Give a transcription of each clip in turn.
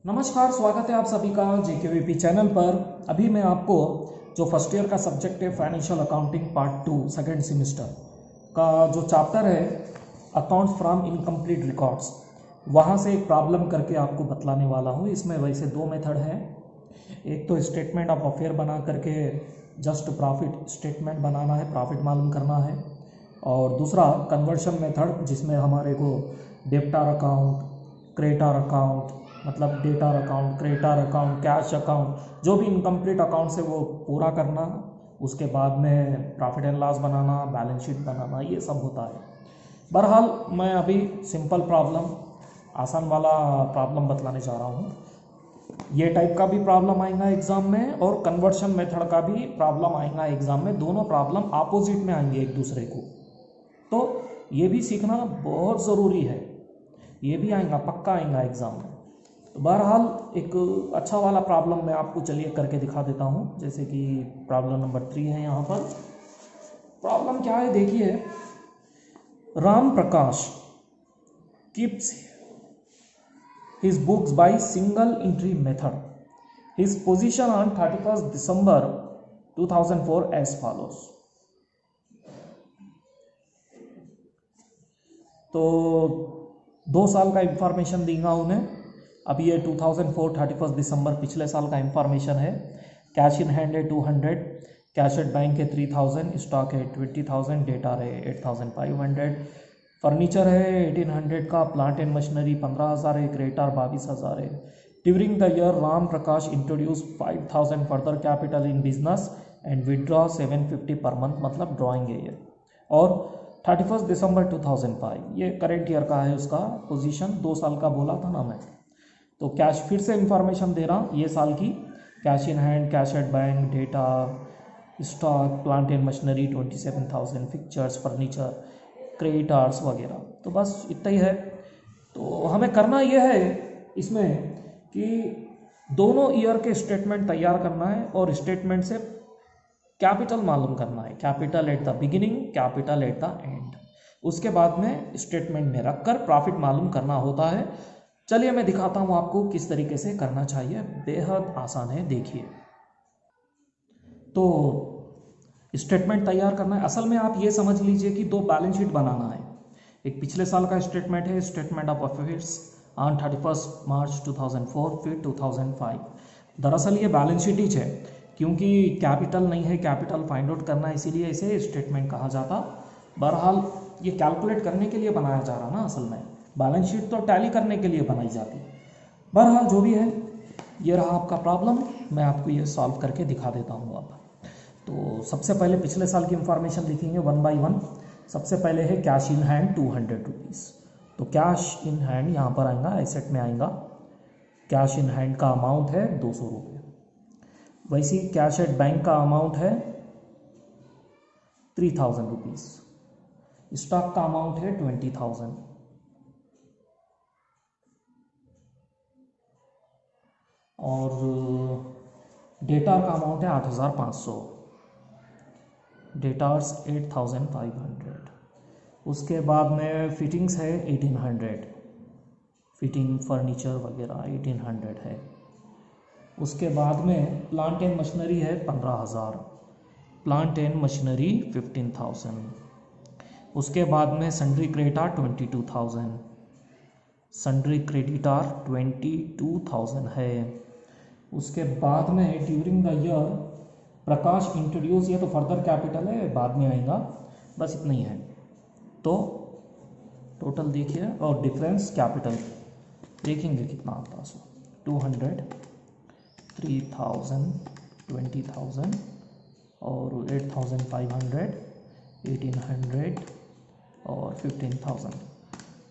नमस्कार, स्वागत है आप सभी का जेकेवीपी चैनल पर। अभी मैं आपको जो फर्स्ट ईयर का सब्जेक्ट है financial accounting part 2 second semester का जो चैप्टर है अकाउंट्स फ्रॉम इनकम्प्लीट रिकॉर्ड्स, वहाँ से एक प्रॉब्लम करके आपको बतलाने वाला हूँ। इसमें वैसे दो मेथड हैं, एक तो स्टेटमेंट ऑफ अफेयर बना करके जस्ट प्रॉफिट स्टेटमेंट बनाना है, प्रॉफिट मालूम करना है, और दूसरा कन्वर्शन मेथड जिसमें हमारे को डेब्टर अकाउंट, क्रेडिटर अकाउंट, मतलब debtor account, creditor account, cash account, जो भी इनकम्प्लीट अकाउंट से वो पूरा करना, उसके बाद में प्रॉफिट एंड लॉस बनाना, बैलेंस शीट बनाना, ये सब होता है। बहरहाल मैं अभी सिंपल प्रॉब्लम, आसान वाला प्रॉब्लम बतलाने जा रहा हूँ। ये टाइप का भी प्रॉब्लम आएगा एग्जाम में और कन्वर्शन मेथड का भी प्रॉब्लम आएगा एग्जाम में। दोनों प्रॉब्लम अपोजिट में आएंगे एक दूसरे को, तो ये भी सीखना बहुत ज़रूरी है। ये भी आएगा, पक्का आएगा एग्जाम में। तो बहरहाल एक अच्छा वाला प्रॉब्लम मैं आपको चलिए करके दिखा देता हूँ। जैसे कि प्रॉब्लम नंबर 3 है। यहाँ पर प्रॉब्लम क्या है देखिए। Ram Prakash keeps his books by single entry method. His position on 31st December 2004 as follows. तो 2 साल का इंफॉर्मेशन देगा उन्हें। अब ये 2004 31 दिसंबर पिछले साल का इंफॉर्मेशन है। कैश इन हैंड है 200, कैश एट बैंक है 3000, स्टॉक है 20,000, डेटा है 8500, फर्नीचर है 1800 का, प्लांट एंड मशीनरी 15,000 है, क्रेडिटर 22,000 है। During the year Ram Prakash introduce 5,000 further capital in business and withdraw 750 per month, मतलब ड्रॉइंग है ये। और 31 दिसंबर 2005 ये करेंट ईयर का है, उसका पोजीशन 2 साल का बोला था ना मैं। तो कैश फिर से इंफॉर्मेशन दे रहा हूँ ये साल की। Cash in hand, cash at bank, data, stock, plant and machinery 27,000, fixtures, furniture, creditors वगैरह। तो बस इतना ही है। तो हमें करना यह है इसमें कि दोनों ईयर के स्टेटमेंट तैयार करना है और स्टेटमेंट से कैपिटल मालूम करना है। Capital at the beginning, capital eight the and, उसके बाद में स्टेटमेंट में रखकर प्रॉफिट मालूम करना होता है। चलिए मैं दिखाता हूँ आपको किस तरीके से करना चाहिए। बेहद आसान है, देखिए। तो स्टेटमेंट तैयार करना है। असल में आप ये समझ लीजिए कि 2 बैलेंस शीट बनाना है। एक पिछले साल का स्टेटमेंट है, स्टेटमेंट ऑफ अफेयर्स ऑन 31 मार्च 2004, फिर 2005। दरअसल ये बैलेंस शीट ही है, क्योंकि कैपिटल नहीं है, कैपिटल फाइंड आउट करना है, इसीलिए इसे स्टेटमेंट कहा जाता। बहरहाल ये कैलकुलेट करने के लिए बनाया जा रहा ना, असल में बैलेंस शीट तो टैली करने के लिए बनाई जाती। बहरहाल जो भी है, ये रहा आपका प्रॉब्लम। मैं आपको ये सॉल्व करके दिखा देता हूँ अब। तो सबसे पहले पिछले साल की इंफॉर्मेशन लिखेंगे 1 बाई 1। सबसे पहले है कैश इन हैंड 200 रुपीज़। तो कैश इन हैंड यहाँ पर आएगा, एसेट में आएगा। कैश इन हैंड का अमाउंट है 200 रुपये। वैसे ही कैश एट बैंक का अमाउंट है 3000 रुपीज़। स्टॉक का अमाउंट है 20,000 और डेटा का अमाउंट है 8,500, डेटार्स 8,500। उसके बाद में फिटिंग्स है 1800, फिटिंग फर्नीचर वगैरह 1800 है। उसके बाद में प्लांट एंड मशीनरी है 15,000, प्लांट एंड मशीनरी 15,000। उसके बाद में सन्ड्री क्रेडिटर 22,000, सन्ड्री क्रेडिटर 22,000 है। उसके बाद में during the year Prakash introduce, ये तो फर्दर कैपिटल है, बाद में आएगा, बस इतना ही है। तो टोटल देखिए और डिफरेंस कैपिटल देखेंगे कितना आता है। 200, 3,000, 20,000 और 8,500, 1800 और 15,000।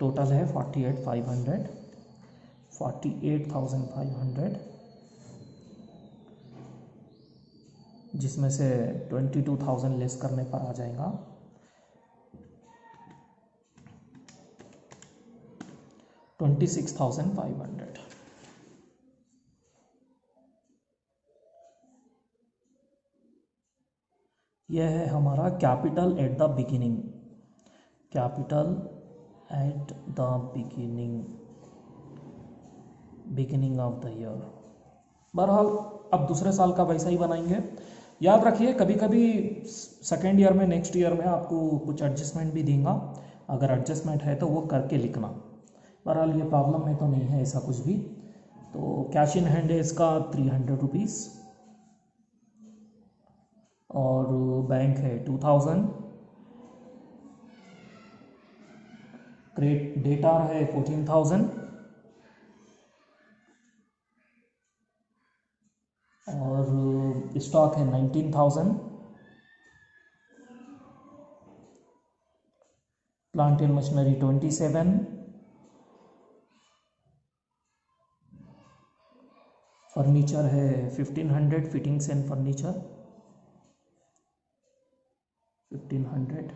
टोटल है 48,500, 48,500, जिसमें से 22,000 लेस करने पर आ जाएगा 26,500। यह है हमारा capital at the beginning, capital at the beginning. Beginning of the year. बहरहाल अब दूसरे साल का वैसा ही बनाएंगे। याद रखिए कभी कभी सेकेंड ईयर में, नेक्स्ट ईयर में आपको कुछ एडजस्टमेंट भी देंगे, अगर एडजस्टमेंट है तो वो करके लिखना। बहरहाल ये प्रॉब्लम में तो नहीं है ऐसा कुछ भी। तो कैश इन हैंड है इसका 300 रुपीज़, और बैंक है 2000, डेटार है 14,000, और स्टॉक है 19,000, प्लांट एंड मशीनरी 27, फर्नीचर है 1500, फिटिंग्स एंड फर्नीचर 1500।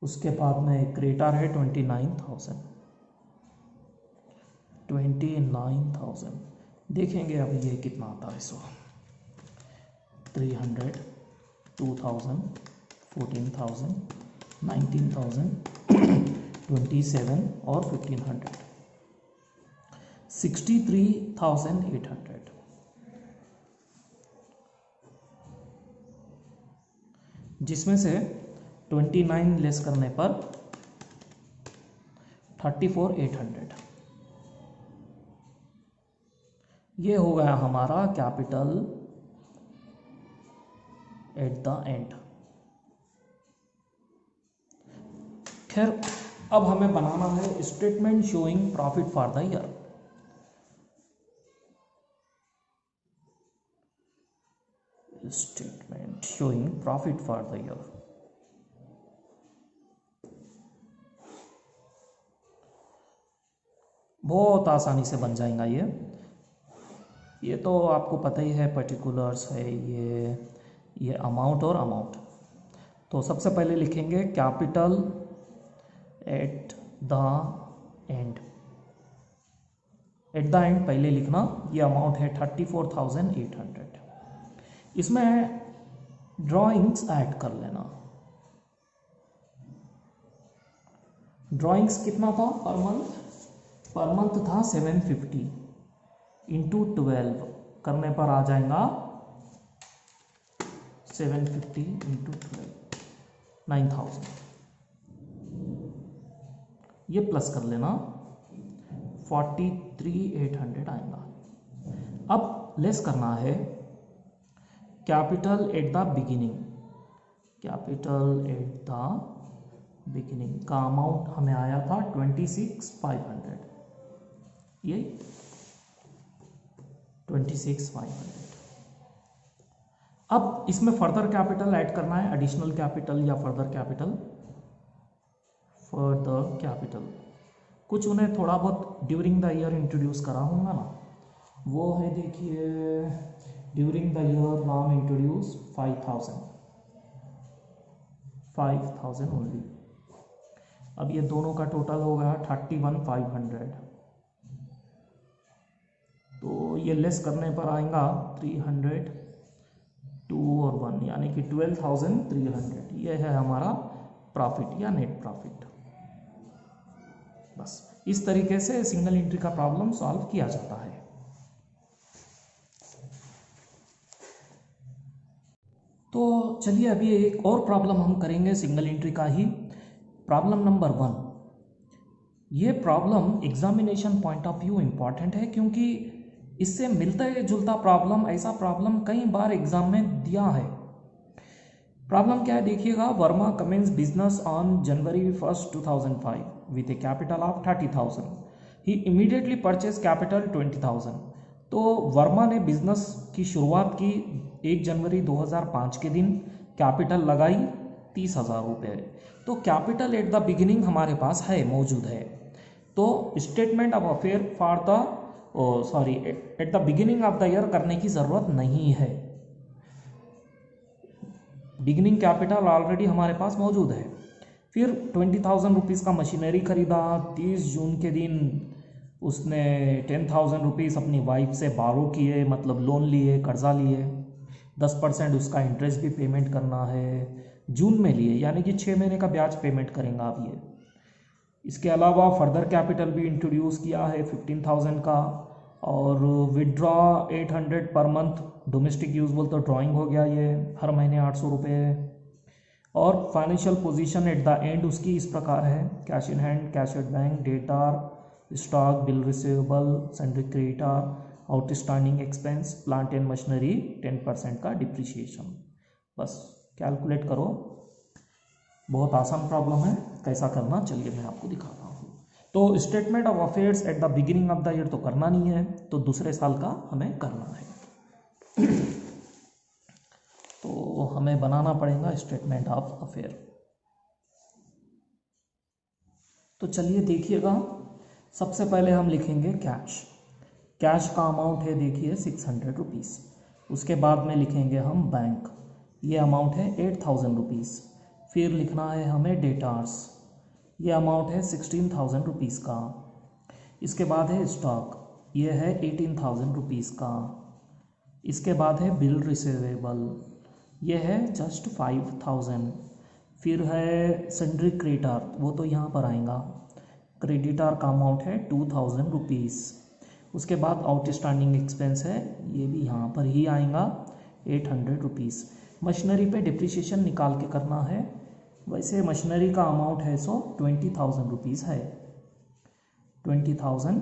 उसके बाद में क्रेटर है 29,000। देखेंगे अभी ये कितना आता है। सो 300, 2000, 14,000, 19,000, 27 और 1500, 63,800। जिसमें से 29 लेस करने पर 34,800। ये हो गया हमारा कैपिटल एट द एंड। खैर अब हमें बनाना है statement showing profit for the year. Statement showing profit for the year. बहुत आसानी से बन जाएगा ये तो आपको पता ही है, पर्टिकुलर्स है ये अमाउंट और अमाउंट। तो सबसे पहले लिखेंगे capital eight the and. Eight the and पहले लिखना, ये अमाउंट है 34,800। इसमें ड्राइंग्स ऐड कर लेना। ड्राइंग्स कितना था पर मंथ था 750 इंटू 12 करने पर आ जाएगा 750 इंटू 12 9,000। ये प्लस कर लेना 43,800 आएगा। अब लेस करना है capital at the beginning. Capital at the beginning का अमाउंट हमें आया था 26,500। ये 26,500। अब इसमें फर्दर कैपिटल ऐड करना है, एडिशनल कैपिटल या फर्दर कैपिटल। कुछ उन्हें थोड़ा बहुत ड्यूरिंग द ईयर इंट्रोड्यूस करा होगा ना, वो है देखिए ड्यूरिंग द ईयर नाम इंट्रोड्यूस 5,000 ओनली। अब ये दोनों का टोटल हो गया 31,500। तो ये लेस करने पर आएगा 300, 2 और 1 यानी कि 12,300। ये है हमारा प्रॉफिट या नेट प्रॉफिट। बस इस तरीके से सिंगल एंट्री का प्रॉब्लम सॉल्व किया जाता है। तो चलिए अभी एक और प्रॉब्लम हम करेंगे सिंगल एंट्री का ही, प्रॉब्लम नंबर 1। ये problem examination point of view important है, क्योंकि इससे मिलता जुलता प्रॉब्लम, ऐसा प्रॉब्लम कई बार एग्जाम में दिया है। प्रॉब्लम क्या है देखिएगा, Verma commences business on January 1st, 2005 with a capital of 30,000। He immediately purchase capital 20,000। तो वर्मा ने बिजनेस की शुरुआत की 1 जनवरी 2005 के दिन, कैपिटल लगाई 30,000 रुपये। तो कैपिटल एट द बिगिनिंग हमारे पास है, मौजूद है। तो statement of affair for the at the beginning of the year करने की ज़रूरत नहीं है। बिगिनिंग कैपिटल ऑलरेडी हमारे पास मौजूद है। फिर 20,000 रुपीज़ का मशीनरी खरीदा। 30 जून के दिन उसने 10,000 रुपीज़ अपनी वाइफ से बारो किए, मतलब लोन लिए, कर्जा लिए। 10% उसका इंटरेस्ट भी पेमेंट करना है, जून में लिए, यानी कि 6 महीने का ब्याज पेमेंट करेंगे आप। ये इसके अलावा फर्दर कैपिटल भी इंट्रोड्यूस किया है 15,000 का, और withdraw 800 per month domestic use बोल तो ड्राइंग हो गया ये, हर महीने 800 रुपये। और financial position at the end उसकी इस प्रकार है, cash in hand, cash at bank, debtor, stock, bill receivable, sundry creditor, outstanding expense, plant and machinery 10% का डिप्रिसिएशन। बस कैलकुलेट करो, बहुत आसान प्रॉब्लम है, कैसा करना चलिए मैं आपको दिखाता हूँ। तो statement of affairs at the beginning of the year तो करना नहीं है, तो दूसरे साल का हमें करना है। तो हमें बनाना पड़ेगा स्टेटमेंट ऑफ अफेयर। तो चलिए देखिएगा, सबसे पहले हम लिखेंगे कैश। कैश का अमाउंट है देखिए 600 रुपीज़। उसके बाद में लिखेंगे हम बैंक, ये अमाउंट है 8000 रुपीज़। फिर लिखना है हमें डेटार्स, ये अमाउंट है 16,000 रुपीज़ का। इसके बाद है स्टॉक, ये है 18,000 रुपीज़ का। इसके बाद है बिल रिसीवेबल, ये है जस्ट 5,000। फिर है सन्ड्री क्रेडिटर, वो तो यहाँ पर आएगा, क्रेडिटर का अमाउंट है 2,000 रुपीज़। उसके बाद आउटस्टैंडिंग एक्सपेंस है, ये भी यहाँ पर ही आएगा 800 रुपीज़। मशीनरी पे डिप्रिसिएशन निकाल के करना है, वैसे मशीनरी का अमाउंट है 20,000 रुपीज़ है, 20,000,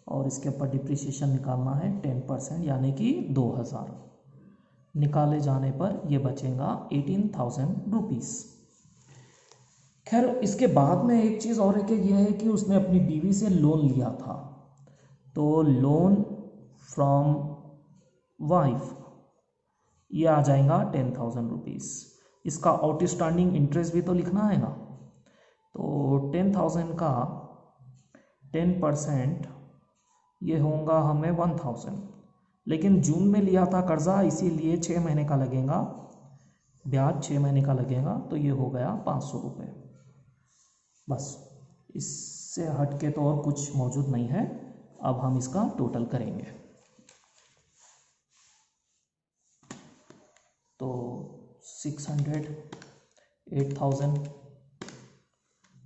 और इसके ऊपर डिप्रिसिएशन निकालना है 10% यानी कि 2,000। निकाले जाने पर ये बचेगा 18,000 रुपीज़। खैर इसके बाद में एक चीज़ और है कि यह है कि उसने अपनी बीवी से लोन लिया था, तो लोन फ्रॉम वाइफ ये आ जाएगा 10,000 रुपीज़। इसका आउटस्टैंडिंग इंटरेस्ट भी तो लिखना है ना, तो 10,000 का 10% ये होगा हमें 1,000। लेकिन जून में लिया था कर्जा, इसीलिए 6 महीने का लगेगा ब्याज, 6 महीने का लगेगा, तो ये हो गया 500 रुपये। बस इससे हट के तो और कुछ मौजूद नहीं है। अब हम इसका टोटल करेंगे, तो 600, 8,000,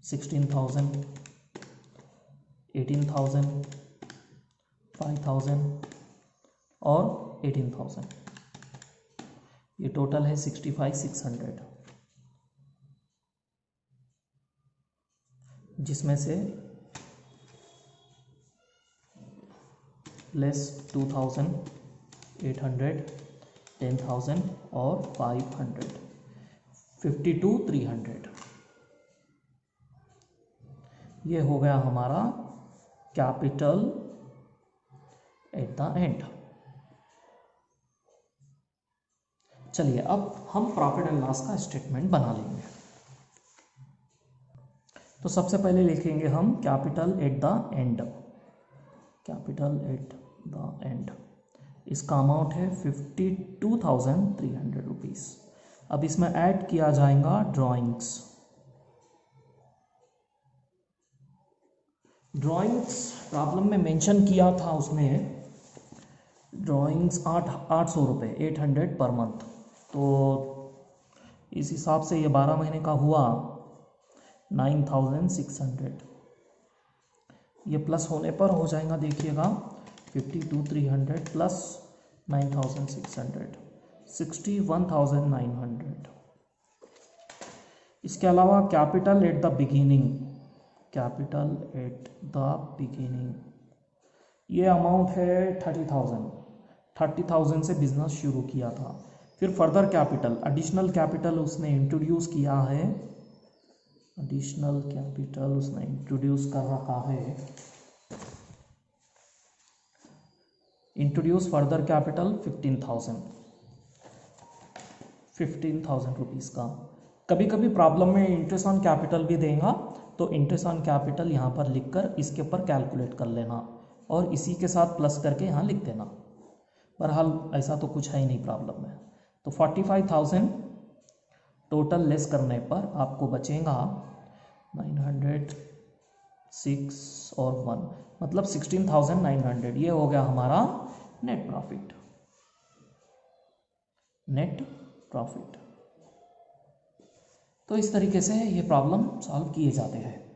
16,000, 18,000, 5,000 और 18,000, ये टोटल है 65,600, जिसमें से लेस 2,800, 10,000 और 500, 52,300। ये हो गया हमारा कैपिटल एट द एंड। चलिए अब हम प्रॉफिट एंड लॉस का स्टेटमेंट बना लेंगे। तो सबसे पहले लिखेंगे हम capital eight the and, capital eight the and. इसका अमाउंट है 52,300 रुपीज़। अब इसमें ऐड किया जाएगा ड्राइंग्स। ड्राइंग्स प्रॉब्लम में मेंशन किया था उसने, ड्राइंग्स 800 रुपये, 800 पर मंथ। तो इस हिसाब से ये 12 महीने का हुआ 9,600। ये प्लस होने पर हो जाएगा देखिएगा 52,300 प्लस 9,600, 61,900। इसके अलावा capital at the beginning, capital at the beginning ये अमाउंट है 30,000 से बिजनेस शुरू किया था। फिर फर्दर कैपिटल, एडिशनल कैपिटल उसने इंट्रोड्यूस किया है, एडिशनल कैपिटल उसने इंट्रोड्यूस कर रखा है, इंट्रोड्यूस फर्दर कैपिटल 15,000 रुपीज़ का। कभी कभी प्रॉब्लम में इंटरेस्ट ऑन कैपिटल भी देगा, तो इंटरेस्ट ऑन कैपिटल यहाँ पर लिखकर इसके ऊपर कैलकुलेट कर लेना और इसी के साथ प्लस करके यहाँ लिख देना। बहरहाल ऐसा तो कुछ है ही नहीं प्रॉब्लम में। तो 45,000 टोटल लेस करने पर आपको बचेगा 906 और 1 मतलब 16,900। ये हो गया हमारा नेट प्रॉफिट, नेट प्रॉफिट। तो इस तरीके से ये प्रॉब्लम सॉल्व किए जाते हैं।